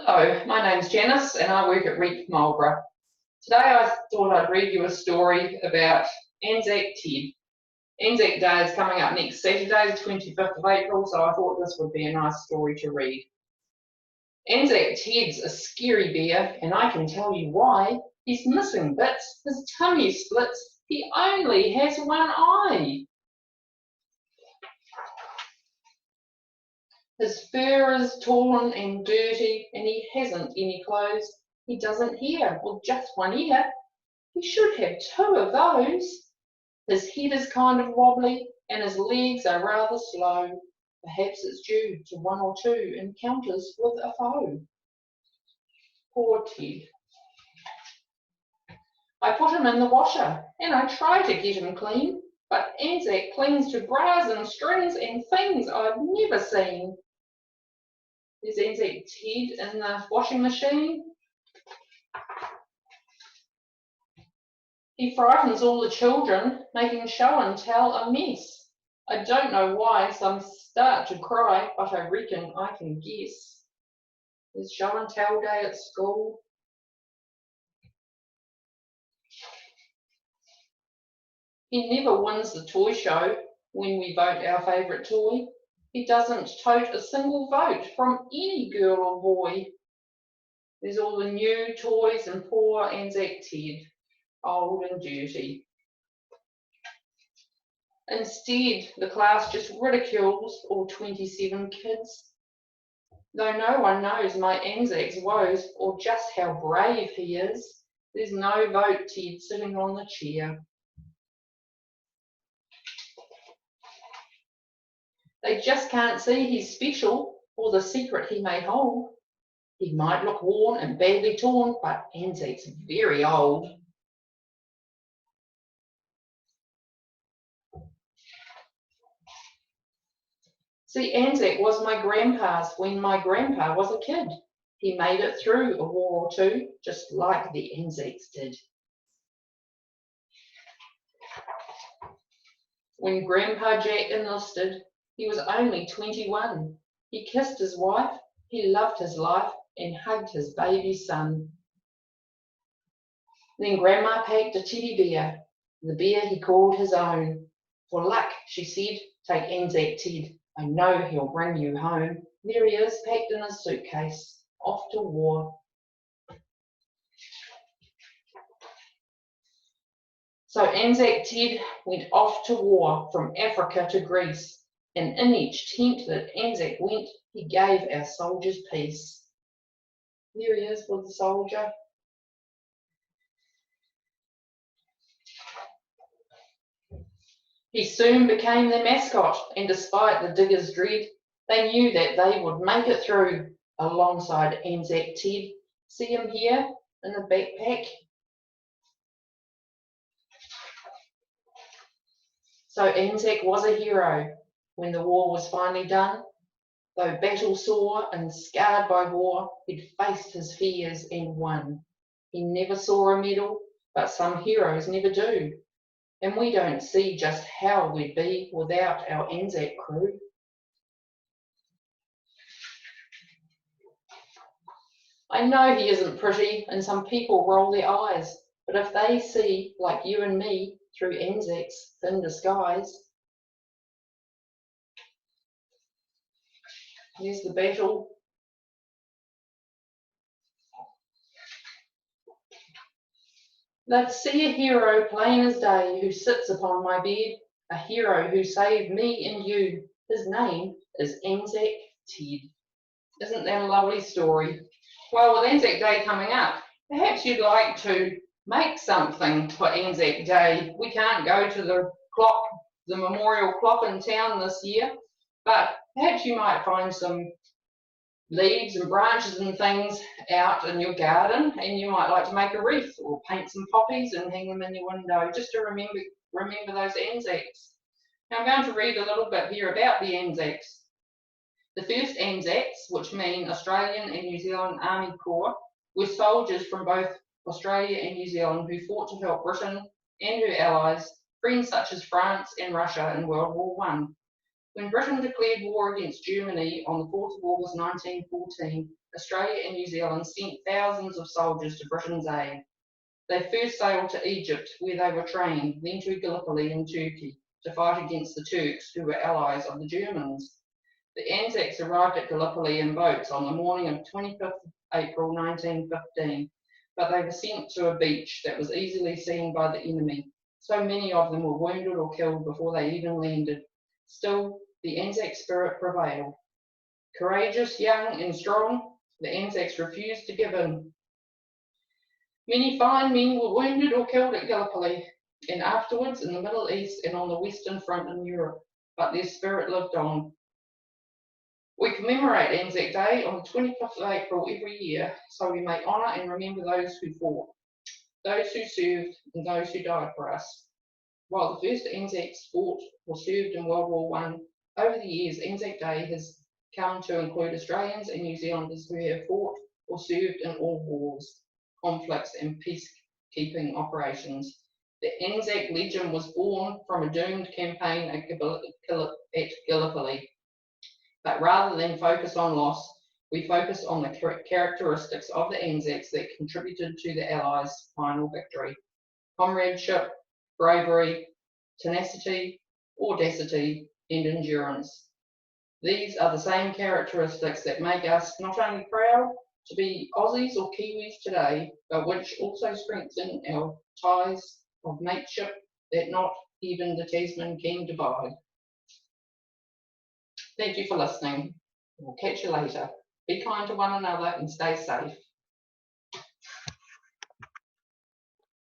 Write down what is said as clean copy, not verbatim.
Hello, my name's Janice and I work at Reef Marlborough. Today I thought I'd read you a story about ANZAC Ted. ANZAC Day is coming up next Saturday, the 25th of April, so I thought this would be a nice story to read. ANZAC Ted's a scary bear, and I can tell you why. He's missing bits, his tummy splits, he only has one eye. His fur is torn and dirty, and he hasn't any clothes. He doesn't hear with just one ear. He should have two of those. His head is kind of wobbly, and his legs are rather slow. Perhaps it's due to one or two encounters with a foe. Poor Ted. I put him in the washer, and I try to get him clean, but ANZAC clings to bras and strings and things I've never seen. There's ANZAC Ted in the washing machine. He frightens all the children, making show and tell a mess. I don't know why some start to cry, but I reckon I can guess. There's show and tell day at school. He never wins the toy show when we vote our favourite toy. He doesn't tote a single vote from any girl or boy. There's all the new toys and poor ANZAC Ted, old and dirty. Instead, the class just ridicules all 27 kids. Though no one knows my ANZAC's woes or just how brave he is, there's no vote Ted sitting on the chair. They just can't see he's special or the secret he may hold. He might look worn and badly torn, but ANZAC's very old. See, ANZAC was my grandpa's when my grandpa was a kid. He made it through a war or two, just like the ANZACs did. When Grandpa Jack enlisted, he was only 21. He kissed his wife, he loved his life, and hugged his baby son. Then Grandma packed a teddy bear, the bear he called his own. For luck, she said, take ANZAC Ted. I know he'll bring you home. There he is, packed in his suitcase, off to war. So ANZAC Ted went off to war from Africa to Greece, and in each tent that ANZAC went, he gave our soldiers peace. There he is with the soldier. He soon became their mascot, and despite the diggers' dread, they knew that they would make it through alongside ANZAC Ted. See him here in the backpack? So ANZAC was a hero when the war was finally done. Though battle sore and scarred by war, he'd faced his fears and won. He never saw a medal, but some heroes never do. And we don't see just how we'd be without our ANZAC crew. I know he isn't pretty and some people roll their eyes, but if they see, like you and me, through ANZAC's thin disguise. Here's the battle. They'd see a hero plain as day who sits upon my bed, a hero who saved me and you. His name is ANZAC Ted. Isn't that a lovely story? Well, with ANZAC Day coming up, perhaps you'd like to make something for ANZAC Day. We can't go to the memorial clock in town this year, but perhaps you might find some leaves and branches and things out in your garden, and you might like to make a wreath or paint some poppies and hang them in your window just to remember those ANZACs. Now I'm going to read a little bit here about the ANZACs. The first ANZACs, which mean Australian and New Zealand Army Corps, were soldiers from both Australia and New Zealand who fought to help Britain and her allies, friends such as France and Russia in World War I. When Britain declared war against Germany on the 4th of August 1914, Australia and New Zealand sent thousands of soldiers to Britain's aid. They first sailed to Egypt, where they were trained, then to Gallipoli in Turkey to fight against the Turks, who were allies of the Germans. The Anzacs arrived at Gallipoli in boats on the morning of 25th April 1915, but they were sent to a beach that was easily seen by the enemy. So many of them were wounded or killed before they even landed. Still, the Anzac spirit prevailed. Courageous, young, and strong, the Anzacs refused to give in. Many fine men were wounded or killed at Gallipoli, and afterwards in the Middle East and on the Western Front in Europe, but their spirit lived on. We commemorate Anzac Day on the 25th of April every year, so we may honour and remember those who fought, those who served, and those who died for us. While the first Anzacs fought or served in World War I, over the years Anzac Day has come to include Australians and New Zealanders who have fought or served in all wars, conflicts and peacekeeping operations. The Anzac legend was born from a doomed campaign at Gallipoli. But rather than focus on loss, we focus on the characteristics of the Anzacs that contributed to the Allies' final victory: comradeship, bravery, tenacity, audacity, and endurance. These are the same characteristics that make us not only proud to be Aussies or Kiwis today, but which also strengthen our ties of mateship that not even the Tasman can divide. Thank you for listening. We'll catch you later. Be kind to one another and stay safe.